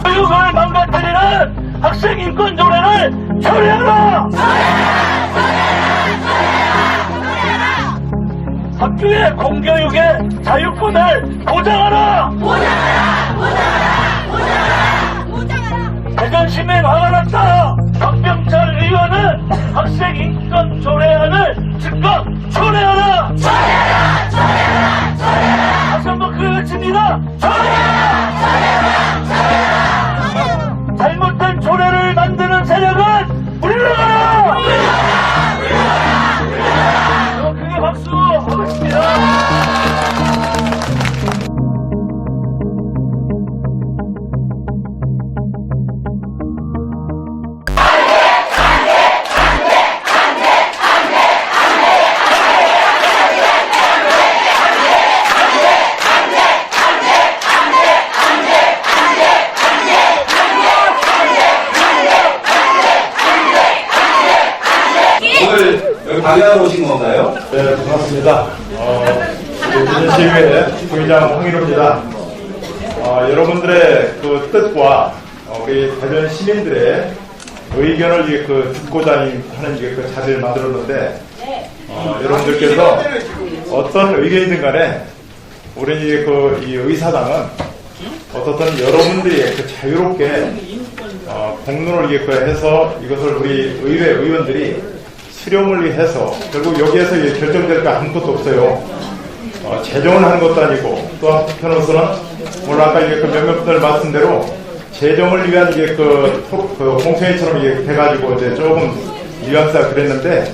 교육을 망가뜨리는 학생 인권 조례를 처리하라! 학교의 공교육의 자유권을 보장하라! 대전시민 화가 났다! 박병철 의원은 학생 인권 조례안을 즉각 철회하라! 다시 한번 그 외칩니다! 잘못된 조례를 만드는 세력은 물러가라! 크게 박수 하겠습니다. 오늘 여기 방해하러 오신 건가요? 네, 반갑습니다. 대전시의회 부의장 황일호입니다. 여러분들의 그 뜻과 우리 대전 시민들의 의견을 듣고자 하는 그 자리를 만들었는데, 여러분들께서 어떤 의견이든 간에 우리 이 의사당은 어떻든 여러분들이 자유롭게 공론을 해서 이것을 우리 의회 의원들이 수렴을 해서 결국 여기에서 결정될 거 아무것도 없어요. 재정을 하는 것도 아니고 또 한편으로서는 오늘 아까 몇몇 분들 말씀대로 재정을 위한 공청회처럼 해가지고 이제 조금 뉘앙스가 그랬는데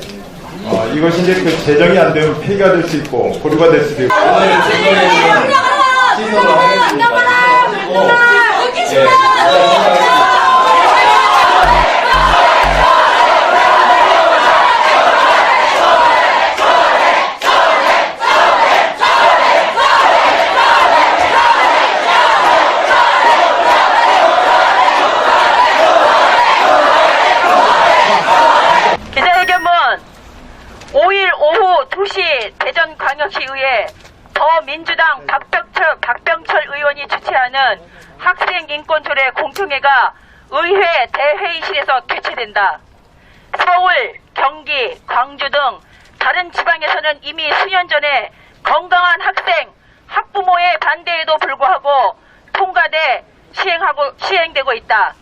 이것이 이제 그 재정이 안 되면 폐기가 될 수 있고 고류가 될 수도 있고. 오늘 재정에는 시선을 하겠습니다. 기자회견문 5일 오후 2시 대전광역시의회 더민주당 박병철 의원이 주최하는 학생인권조례 공청회가 의회 대회의실에서 개최된다. 서울, 경기, 광주 등 다른 지방에서는 이미 수년 전에 건강한 학생, 학부모의 반대에도 불구하고 통과돼 시행되고 있다.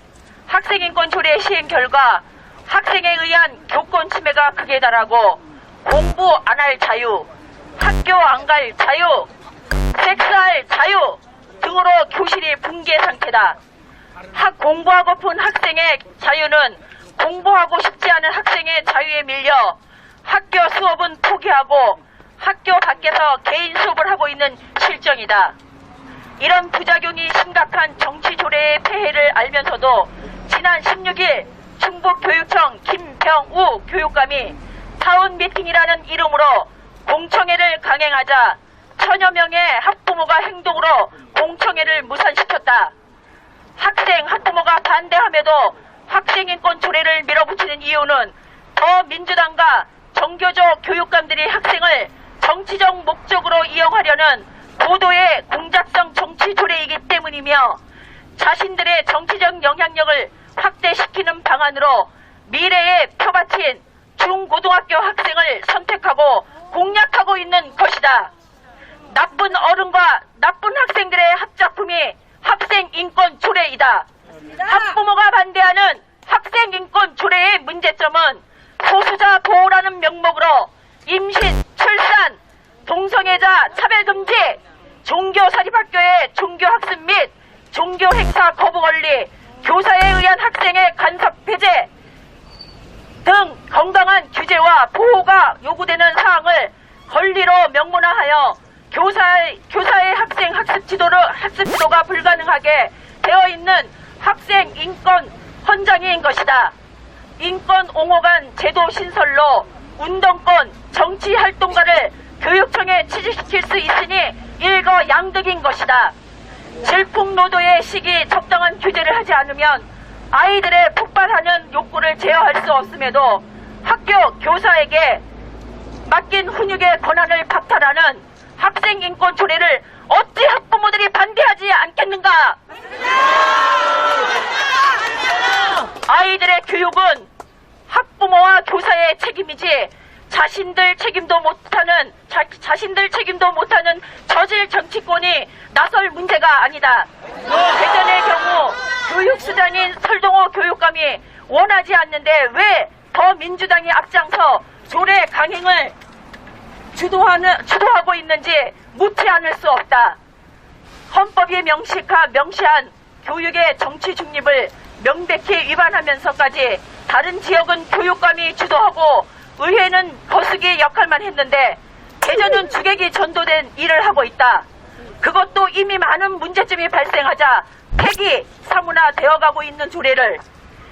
학생인권조례 시행 결과 학생에 의한 교권 침해가 극에 달하고 공부 안 할 자유, 학교 안 갈 자유, 섹스할 자유 등으로 교실이 붕괴 상태다. 공부하고픈 학생의 자유는 공부하고 싶지 않은 학생의 자유에 밀려 학교 수업은 포기하고 학교 밖에서 개인 수업을 하고 있는 실정이다. 이런 부작용이 심각한 정치조례의 폐해를 알면서도 지난 16일 충북교육청 김병우 교육감이 타운 미팅이라는 이름으로 공청회를 강행하자 천여 명의 학부모가 행동으로 공청회를 무산시켰다. 학생, 학부모가 반대함에도 학생인권 조례를 밀어붙이는 이유는 더민주당과 정교조 교육감들이 학생을 정치적 목적으로 이용하려는 고도의 공작성 정치 조례이기 때문이며 자신들의 정치적 영향력을 확대시키는 방안으로 미래에 표바친 중고등학교 학생을 선택하고 공략하고 있는 것이다. 나쁜 어른과 나쁜 학생들의 합작품이 학생인권 조례이다. 학부모가 반대하는 학생인권 조례의 문제점은 소수자 보호라는 명목으로 임신, 출산, 동성애자 차별금지, 종교사립학교의 종교학습 및 종교행사 거부 권리, 교사에 의한 학생의 간섭 배제 등 건강한 규제와 보호가 요구되는 사항을 권리로 명문화하여 교사의 학생 학습 지도가 불가능하게 되어 있는 학생 인권 헌장인 것이다. 인권 옹호관 제도 신설로 운동권, 정치 활동가를 교육청에 취직시킬 수 있으니 일거양득인 것이다. 질풍노도의 시기 적당한 규제를 하지 않으면 아이들의 폭발하는 욕구를 제어할 수 없음에도 학교 교사에게 맡긴 훈육의 권한을 박탈하는 학생 인권 조례를 어찌 학부모들이 반대하지 않겠는가? 아이들의 교육은 학부모와 교사의 책임이지 자신들 책임도 못하는 저질 정치권이 나설 문제가 아니다. 대전의 경우 교육수단인 설동호 교육감이 원하지 않는데 왜 더 민주당이 앞장서 조례 강행을 주도하고 있는지 묻지 않을 수 없다. 헌법이 명시한 교육의 정치 중립을 명백히 위반하면서까지 다른 지역은 교육감이 주도하고 의회는 거수기 역할만 했는데 대전은 주객이 전도된 일을 하고 있다. 그것도 이미 많은 문제점이 발생하자 폐기, 사무나 되어가고 있는 조례를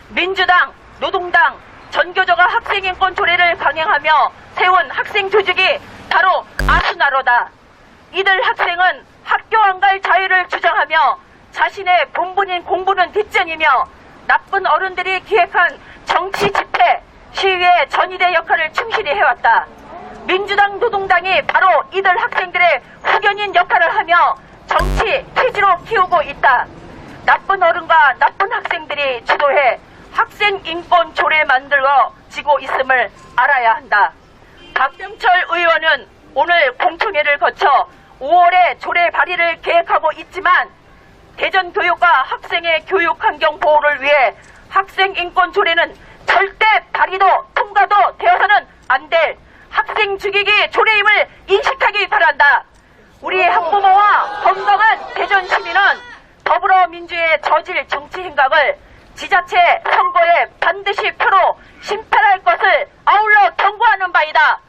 민주당, 노동당, 전교조가 학생인권 조례를 강행하며 세운 학생 조직이 바로 아수나로다. 이들 학생은 학교 안 갈 자유를 주장하며 자신의 본분인 공부는 뒷전이며 나쁜 어른들이 기획한 정치 집회, 시위의 전위대 역할을 충실히 해왔다. 민주당, 노동당이 바로 이들 학생들의 후견인 역할을 하며 정치 퀴즈로 키우고 있다. 나쁜 어른과 나쁜 학생들이 주도해 학생 인권 조례 만들어지고 있음을 알아야 한다. 박병철 의원은 오늘 공청회를 거쳐 5월에 조례 발의를 계획하고 있지만 대전교육과 학생의 교육 환경 보호를 위해 학생 인권 조례는 절대 발의도 통과도 되어서는 안 될 학생 죽이기 조례임을 인식하기 바란다. 우리 학부모와 건강한 대전 시민은 더불어민주의 저질 정치 행각을 지자체 선거에 반드시 표로 심판할 것을 아울러 경고하는 바이다.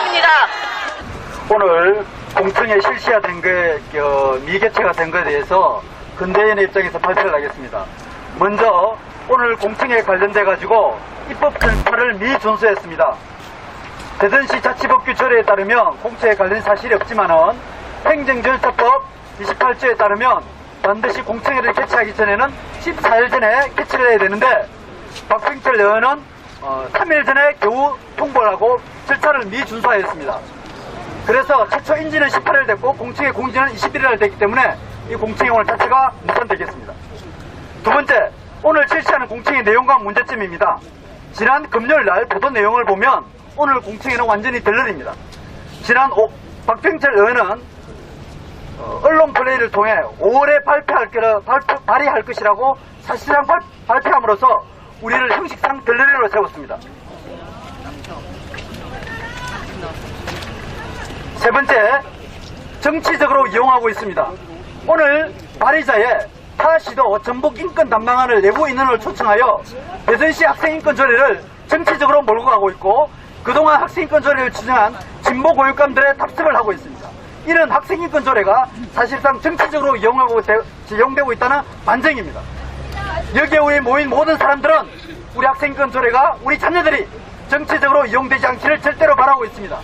입니다. 오늘 공청회 실시화된 미개최가 된 것에 대해서 근대연의 입장에서 발표를 하겠습니다. 먼저 오늘 공청회에 관련돼 가지고 입법 절차를 미준수했습니다. 대전시 자치법규 조례에 따르면 공청회에 관련 사실이 없지만은 행정절차법 28조에 따르면 반드시 공청회를 개최하기 전에는 14일 전에 개최를 해야 되는데 박병철 의원은 3일 전에 겨우 통보를 하고 절차를 미준수하였습니다. 그래서 최초 인지는 18일 됐고 공청회 공지는 21일 날 됐기 때문에 이 공청회 오늘 자체가 무산되겠습니다. 두 번째, 오늘 실시하는 공청회 내용과 문제점입니다. 지난 금요일 날 보도 내용을 보면 오늘 공청회는 완전히 덜러립니다. 박병철 의원은 언론 플레이를 통해 5월에 발의할 것이라고 사실상 발표함으로써 우리를 형식상 덜러리로 세웠습니다. 세 번째, 정치적으로 이용하고 있습니다. 오늘 발의자의 타시도 전북 인권 담당관을 내부 인원을 초청하여 대전시 학생인권 조례를 정치적으로 몰고 가고 있고 그동안 학생인권 조례를 주장한 진보 교육감들의 탑승을 하고 있습니다. 이런 학생인권 조례가 사실상 정치적으로 이용되고 있다는 반증입니다. 여기에 모인 모든 사람들은 우리 학생인권 조례가 우리 자녀들이 정치적으로 이용되지 않기를 절대로 바라고 있습니다.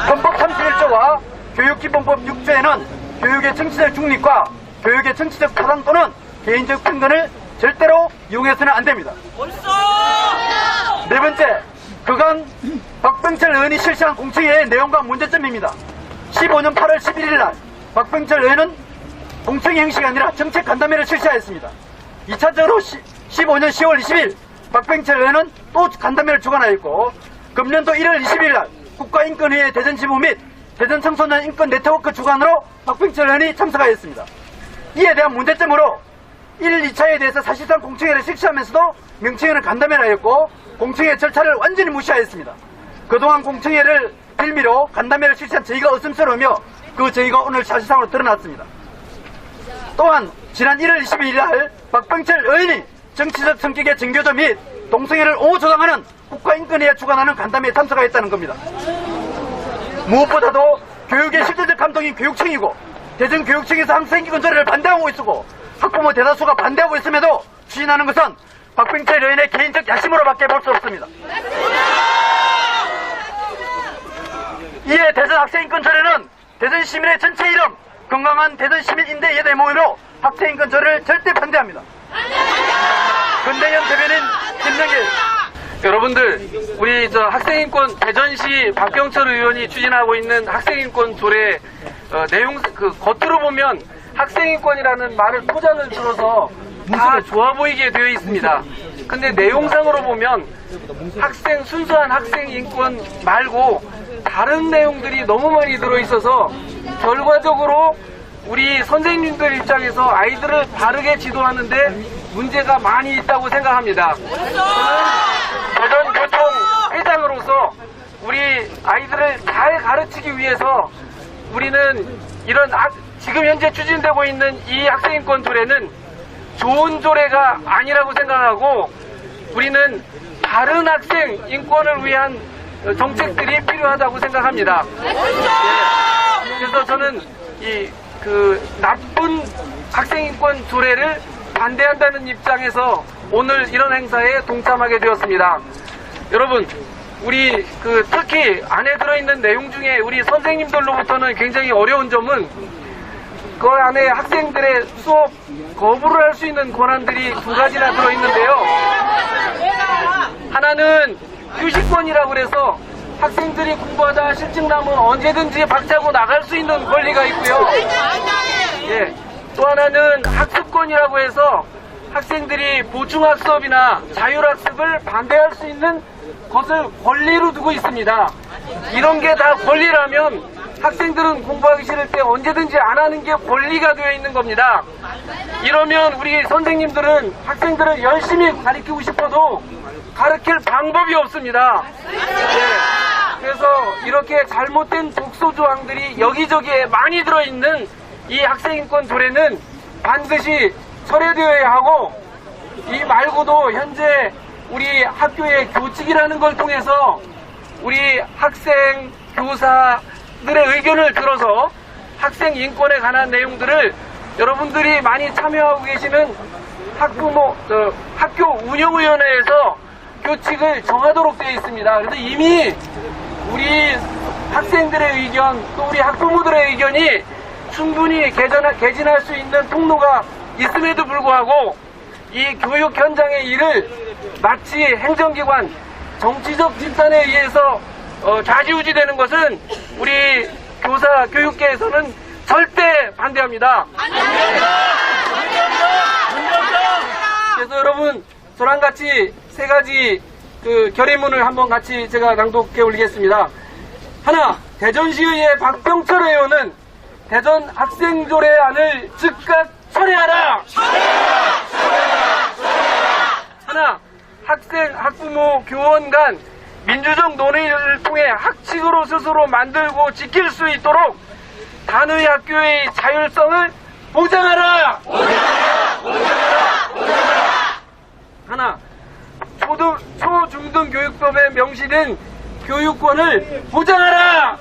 헌법 31조와 교육기본법 6조에는 교육의 정치적 중립과 교육의 정치적 타당 또는 개인적 편견을 절대로 이용해서는 안 됩니다. 네 번째, 그간 박병철 의원이 실시한 공청회의 내용과 문제점입니다. 15년 8월 11일 날 박병철 의원은 공청회 형식이 아니라 정책 간담회를 실시하였습니다. 2차적으로 15년 10월 20일 박병철 의원은 또 간담회를 주관하였고 금년도 1월 20일 날 국가인권위의 대전지부 및 대전청소년 인권 네트워크 주관으로 박병철 의원이 참석하였습니다. 이에 대한 문제점으로 1, 2차에 대해서 사실상 공청회를 실시하면서도 명청회는 간담회를 하였고 공청회 절차를 완전히 무시하였습니다. 그동안 공청회를 빌미로 간담회를 실시한 저희가 의심스러우며 그 저희가 오늘 사실상으로 드러났습니다. 또한 지난 1월 22일 날 박병철 의원이 정치적 성격의 정교조 및 동성애를 옹호조장하는 국가인권위에 주관하는 간담회에 참석하였다는 겁니다. 무엇보다도 교육의 실질적 감독인 교육청이고 대전교육청에서 학생인권 조례를 반대하고 있고 학부모 대다수가 반대하고 있음에도 추진하는 것은 박병철 의원의 개인적 야심으로밖에 볼 수 없습니다. 이에 대전 학생인권 조례는 대전 시민의 전체 이름 건강한 대전 시민인대 예대 모임으로 학생인권 조례를 절대 반대합니다. 근대현 대변인 김명길. 여러분들, 우리 학생인권 대전시 박병철 의원이 추진하고 있는 학생인권 조례 내용 겉으로 보면 학생인권이라는 말을 포장을 들어서 다 좋아 보이게 되어 있습니다. 근데 내용상으로 보면 순수한 학생인권 말고 다른 내용들이 너무 많이 들어있어서 결과적으로 우리 선생님들 입장에서 아이들을 바르게 지도하는데 문제가 많이 있다고 생각합니다. 저는 대전교통 회장으로서 우리 아이들을 잘 가르치기 위해서 우리는 이런 지금 현재 추진되고 있는 이 학생인권 조례는 좋은 조례가 아니라고 생각하고 우리는 다른 학생 인권을 위한 정책들이 필요하다고 생각합니다. 그래서 저는 나쁜 학생인권 조례를 반대한다는 입장에서 오늘 이런 행사에 동참하게 되었습니다. 여러분, 우리 특히 안에 들어있는 내용 중에 우리 선생님들로부터는 굉장히 어려운 점은 그 안에 학생들의 수업 거부를 할 수 있는 권한들이 두 가지나 들어있는데요. 하나는 휴식권이라고 그래서 학생들이 공부하다 실증 나면 언제든지 박차고 나갈 수 있는 권리가 있고요. 또 하나는 학습권이라고 해서 학생들이 보충학습이나 자율학습을 반대할 수 있는 것을 권리로 두고 있습니다. 이런 게 다 권리라면 학생들은 공부하기 싫을 때 언제든지 안 하는 게 권리가 되어 있는 겁니다. 이러면 우리 선생님들은 학생들을 열심히 가르치고 싶어도 가르칠 방법이 없습니다. 그래서 이렇게 잘못된 독소 조항들이 여기저기에 많이 들어있는 이 학생인권 조례는 반드시 철회되어야 하고, 이 말고도 현재 우리 학교의 교칙이라는 걸 통해서 우리 학생, 교사들의 의견을 들어서 학생 인권에 관한 내용들을 여러분들이 많이 참여하고 계시는 학교 운영위원회에서 교칙을 정하도록 되어 있습니다. 그래서 이미 우리 학생들의 의견, 또 우리 학부모들의 의견이 충분히 개진할 수 있는 통로가 있음에도 불구하고 이 교육 현장의 일을 마치 행정기관, 정치적 집단에 의해서 좌지우지되는 것은 우리 교육계에서는 절대 반대합니다. 그래서 여러분, 저랑 같이 세 가지 결의문을 한번 같이 제가 낭독해 올리겠습니다. 하나, 대전시의회 박병철 의원은 대전 학생조례안을 즉각 철회하라! 하나, 학생, 학부모, 교원 간 민주적 논의를 통해 학칙으로 스스로 만들고 지킬 수 있도록 단의 학교의 자율성을 보장하라! 하나, 초중등 교육법에 명시된 교육권을 보장하라!